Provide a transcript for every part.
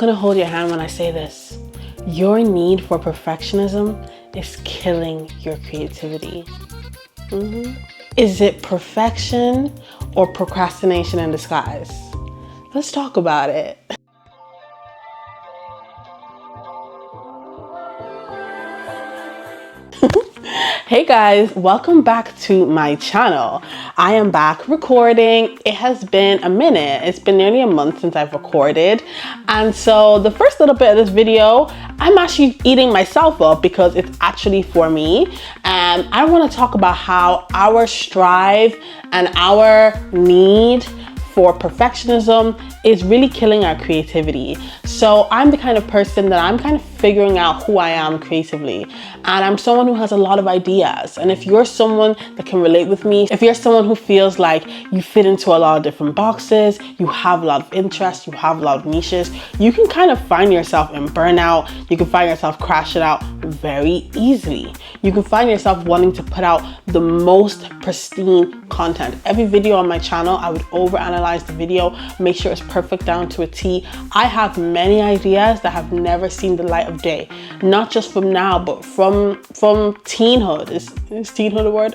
gonna hold your hand when I say this. Your need for perfectionism is killing your creativity. Is it perfection or procrastination in disguise? Let's talk about it. Hey guys, welcome back to my channel. I am back recording. It has been a minute. It's been nearly a month since I've recorded. And so the first little bit of this video, I'm actually eating myself up because it's actually for me. And I want to talk about how our strive and our need for perfectionism is really killing our creativity. So I'm the kind of person that I'm kind of figuring out who I am creatively. And I'm someone who has a lot of ideas. And if you're someone that can relate with me, if you're someone who feels like you fit into a lot of different boxes, you have a lot of interests, you have a lot of niches, you can kind of find yourself in burnout. You can find yourself crashing out very easily. You can find yourself wanting to put out the most pristine content. Every video on my channel, I would overanalyze the video, make sure it's perfect down to a T. I have many ideas that have never seen the light of day, not just from now, but from teenhood. Is teenhood a word?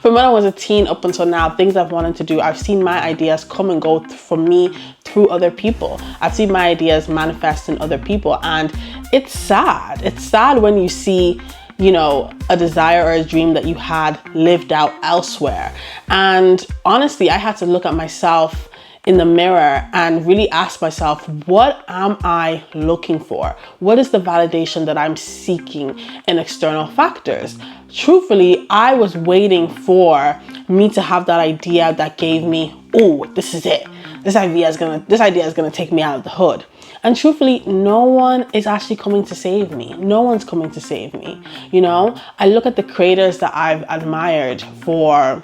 From when I was a teen up until now, things I've wanted to do, I've seen my ideas come and go from me through other people. I've seen my ideas manifest in other people, and it's sad. It's sad when you see, you know, a desire or a dream that you had lived out elsewhere. And honestly, I had to look at myself in the mirror and really ask myself, what am I looking for? What is the validation that I'm seeking in external factors? Truthfully, I was waiting for me to have that idea that gave me, oh, this is it. This idea is gonna take me out of the hood. And truthfully, no one is actually coming to save me. No one's coming to save me. You know, I look at the creators that I've admired for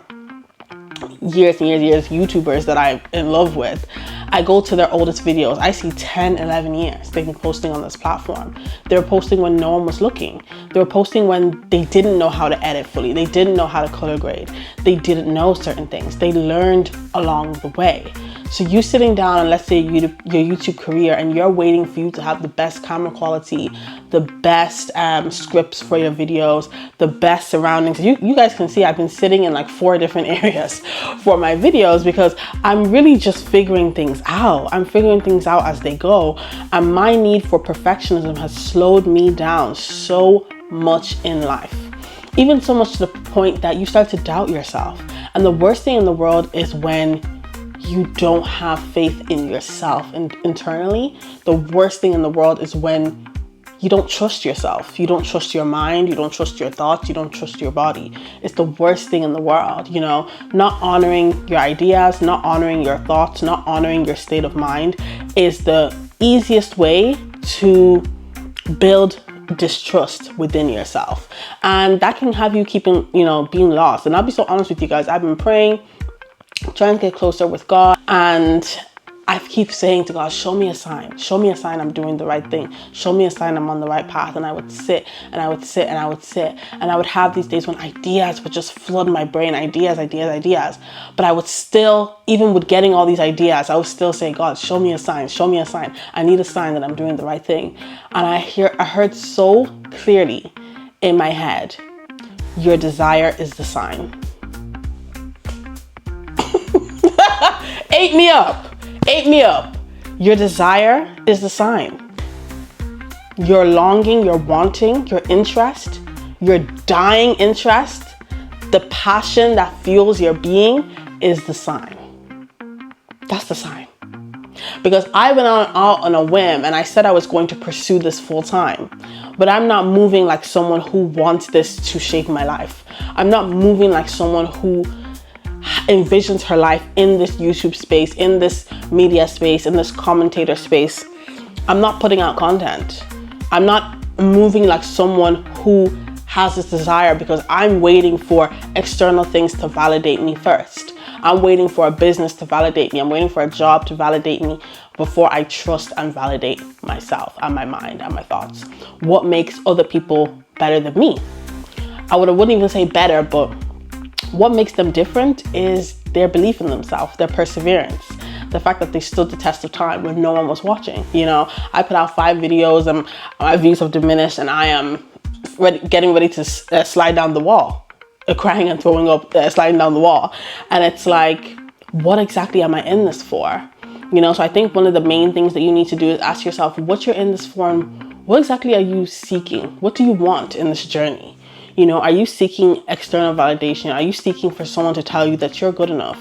years and years, YouTubers that I'm in love with. I go to their oldest videos. I see 10, 11 years they've been posting on this platform. They were posting when no one was looking. They were posting when they didn't know how to edit fully. They didn't know how to color grade. They didn't know certain things. They learned along the way. So you sitting down and let's say your YouTube career, and you're waiting for you to have the best camera quality, the best scripts for your videos, the best surroundings. You guys can see I've been sitting in like 4 different areas for my videos because I'm really just figuring things out. I'm figuring things out as they go. And my need for perfectionism has slowed me down so much in life. Even so much to the point that you start to doubt yourself. And the worst thing in the world is when you don't have faith in yourself and internally. The worst thing in the world is when you don't trust yourself. You don't trust your mind. You don't trust your thoughts. You don't trust your body. It's the worst thing in the world, you know, not honoring your ideas, not honoring your thoughts, not honoring your state of mind is the easiest way to build distrust within yourself. And that can have you keeping, you know, being lost. And I'll be so honest with you guys. I've been praying, trying to get closer with God, and I keep saying to God, show me a sign I'm doing the right thing, show me a sign I'm on the right path. And I would sit and I would sit and I would sit, and I would have these days when ideas would just flood my brain, ideas. But I would still, even with getting all these ideas, I would still say, God, show me a sign. I need a sign that I'm doing the right thing. And I heard so clearly in my head, your desire is the sign. Ate me up. Your desire is the sign. Your longing, your wanting, your interest, your dying interest, the passion that fuels your being is the sign. That's the sign. Because I went out on a whim and I said I was going to pursue this full time, but I'm not moving like someone who wants this to shape my life. I'm not moving like someone who envisions her life in this YouTube space, in this media space, in this commentator space. I'm not putting out content. I'm not moving like someone who has this desire because I'm waiting for external things to validate me first. I'm waiting for a business to validate me. I'm waiting for a job to validate me before I trust and validate myself and my mind and my thoughts. What makes other people better than me? I wouldn't even say better, but what makes them different is their belief in themselves, their perseverance, the fact that they stood the test of time when no one was watching. You know, I put out 5 videos and my views have diminished, and I am getting ready to slide down the wall, crying and throwing up, sliding down the wall. And it's like, what exactly am I in this for? You know, so I think one of the main things that you need to do is ask yourself what you're in this for, and what exactly are you seeking? What do you want in this journey? You know, are you seeking external validation? Are you seeking for someone to tell you that you're good enough?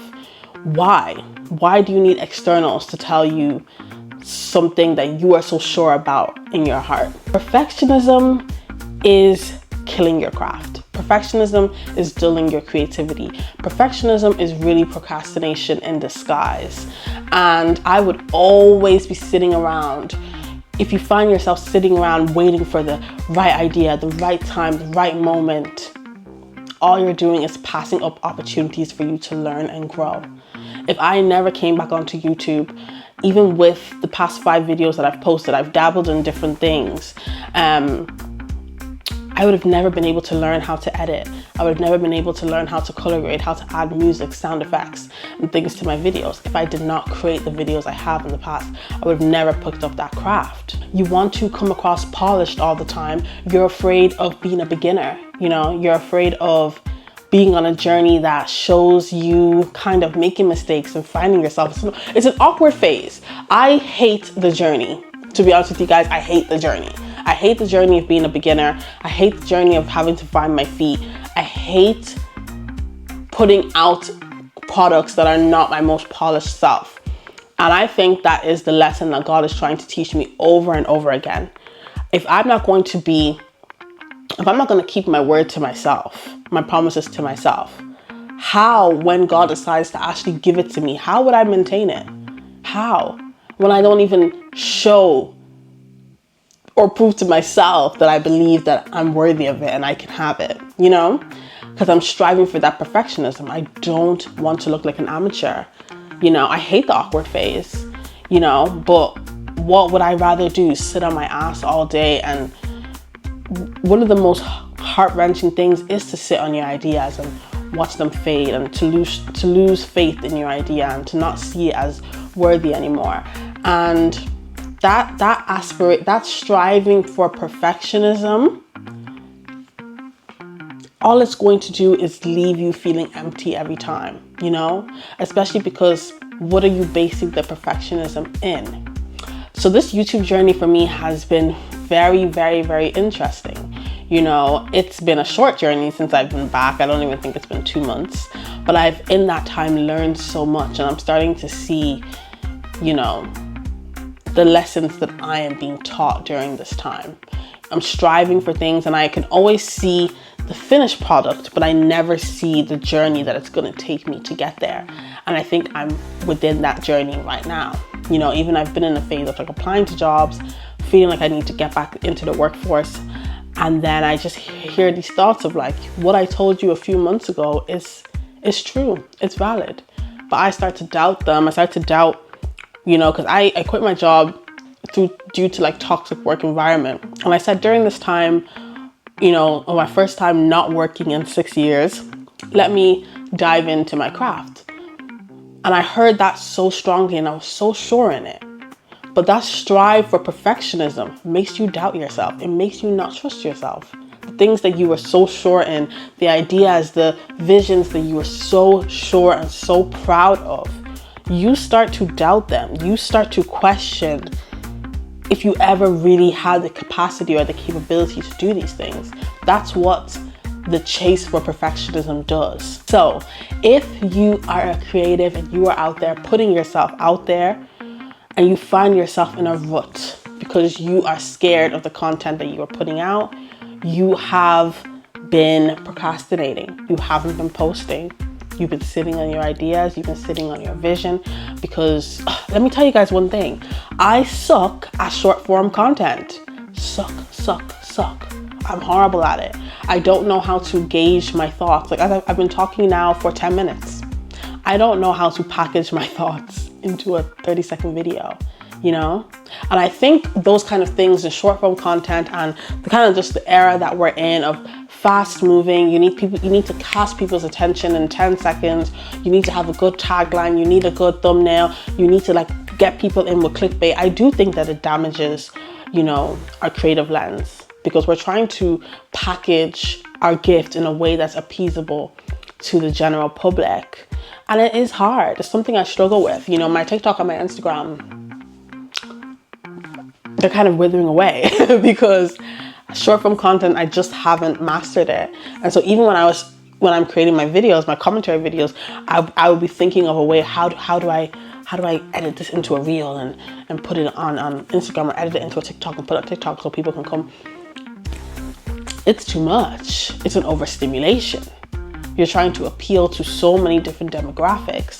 Why? Why do you need externals to tell you something that you are so sure about in your heart? Perfectionism is killing your craft. Perfectionism is dulling your creativity. Perfectionism is really procrastination in disguise. And I would always be sitting around. If you find yourself sitting around waiting for the right idea, the right time, the right moment, all you're doing is passing up opportunities for you to learn and grow. If I never came back onto YouTube, even with the past 5 videos that I've posted, I've dabbled in different things. I would have never been able to learn how to edit. I would have never been able to learn how to color grade, how to add music, sound effects, and things to my videos. If I did not create the videos I have in the past, I would have never picked up that craft. You want to come across polished all the time. You're afraid of being a beginner. You know, you're afraid of being on a journey that shows you kind of making mistakes and finding yourself. It's an awkward phase. I hate the journey. To be honest with you guys, I hate the journey. I hate the journey of being a beginner. I hate the journey of having to find my feet. I hate putting out products that are not my most polished self. And I think that is the lesson that God is trying to teach me over and over again. If I'm not going to keep my word to myself, my promises to myself, how, when God decides to actually give it to me, how would I maintain it? How? When I don't even show or prove to myself that I believe that I'm worthy of it and I can have it, you know? Because I'm striving for that perfectionism. I don't want to look like an amateur. You know, I hate the awkward phase, you know, but what would I rather do? Sit on my ass all day? And one of the most heart-wrenching things is to sit on your ideas and watch them fade, and to lose faith in your idea and to not see it as worthy anymore. And that striving for perfectionism, all it's going to do is leave you feeling empty every time, you know, especially because what are you basing the perfectionism in? So this YouTube journey for me has been very, very, very interesting. You know, it's been a short journey since I've been back. I don't even think it's been 2 months, but I've in that time learned so much, and I'm starting to see, you know, the lessons that I am being taught during this time. I'm striving for things, and I can always see the finished product, but I never see the journey that it's going to take me to get there. And I think I'm within that journey right now. You know, even I've been in a phase of like applying to jobs, feeling like I need to get back into the workforce. And then I just hear these thoughts of like, what I told you a few months ago is true, it's valid. But I start to doubt them. I start to doubt, you know, because I quit my job due to like toxic work environment. And I said during this time, you know, my first time not working in 6 years, let me dive into my craft. And I heard that so strongly, and I was so sure in it. But that strive for perfectionism makes you doubt yourself. It makes you not trust yourself. The things that you were so sure in, the ideas, the visions that you were so sure and so proud of, you start to doubt them. You start to question if you ever really had the capacity or the capability to do these things. That's what the chase for perfectionism does. So if you are a creative and you are out there putting yourself out there, and you find yourself in a rut because you are scared of the content that you are putting out, you have been procrastinating. You haven't been posting. You've been sitting on your ideas. You've been sitting on your vision, because let me tell you guys one thing. I suck at short form content. Suck. I'm horrible at it. I don't know how to gauge my thoughts. Like I've been talking now for 10 minutes. I don't know how to package my thoughts into a 30-second video, you know? And I think those kind of things, the short form content and the kind of just the era that we're in of fast moving. You need to catch people's attention in 10 seconds. You need to have a good tagline. You need a good thumbnail. You need to like get people in with clickbait. I do think that it damages, you know, our creative lens, because we're trying to package our gift in a way that's appeasable to the general public. And it is hard. It's something I struggle with. You know, my TikTok and my Instagram, they're kind of withering away because short form content, I just haven't mastered it. And so even when I'm creating my videos, my commentary videos, I would be thinking of a way, how do I edit this into a reel and put it on Instagram, or edit it into a TikTok and put it on TikTok so people can come. It's too much. It's an overstimulation. You're trying to appeal to so many different demographics,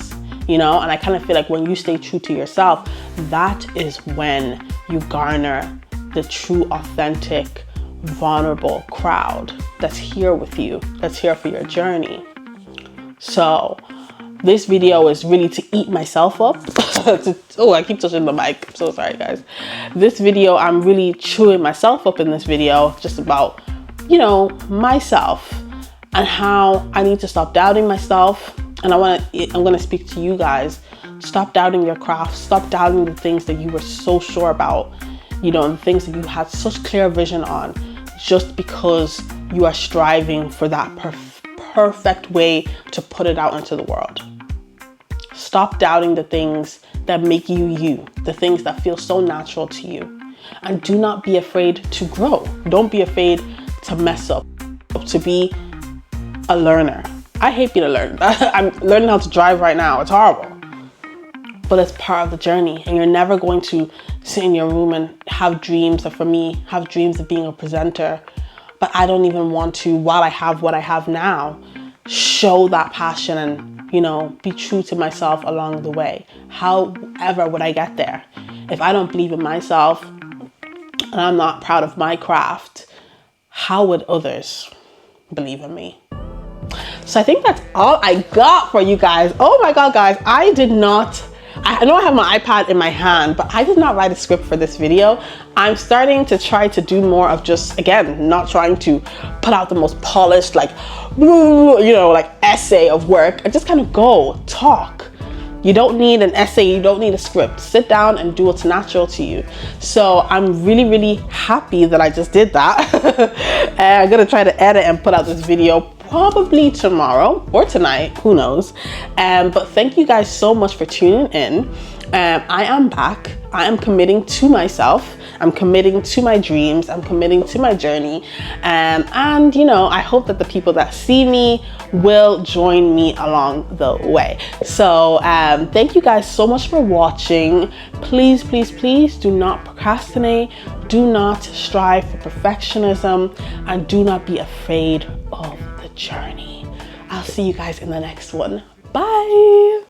you know? And I kind of feel like when you stay true to yourself, that is when you garner the true, authentic, vulnerable crowd that's here with you, that's here for your journey. So this video is really to eat myself up. Oh, I keep touching the mic. I'm so sorry, guys. This video, I'm really chewing myself up in this video, just about, you know, myself and how I need to stop doubting myself. And I'm gonna speak to you guys. Stop doubting your craft. Stop doubting the things that you were so sure about, you know, and the things that you had such clear vision on, just because you are striving for that perfect way to put it out into the world. Stop doubting the things that make you you, the things that feel so natural to you. And do not be afraid to grow. Don't be afraid to mess up, to be a learner. I hate being a learner. I'm learning how to drive right now. It's horrible. But it's part of the journey, and you're never going to sit in your room and have dreams, or for me, have dreams of being a presenter. But I don't even want to, while I have what I have now, show that passion and, you know, be true to myself along the way. However would I get there? If I don't believe in myself and I'm not proud of my craft, how would others believe in me? So I think that's all I got for you guys. Oh my God, guys, I know I have my iPad in my hand, but I did not write a script for this video. I'm starting to try to do more of just, again, not trying to put out the most polished, like, you know, like essay of work. I just kind of go, talk. You don't need an essay, you don't need a script. Sit down and do what's natural to you. So I'm really, really happy that I just did that. And I'm gonna try to edit and put out this video probably tomorrow or tonight, who knows. But thank you guys so much for tuning in. I am back. I am committing to myself. I'm committing to my dreams. I'm committing to my journey. And you know, I hope that the people that see me will join me along the way. So thank you guys so much for watching. Please, please, please do not procrastinate. Do not strive for perfectionism, and do not be afraid of the journey. I'll see you guys in the next one. Bye.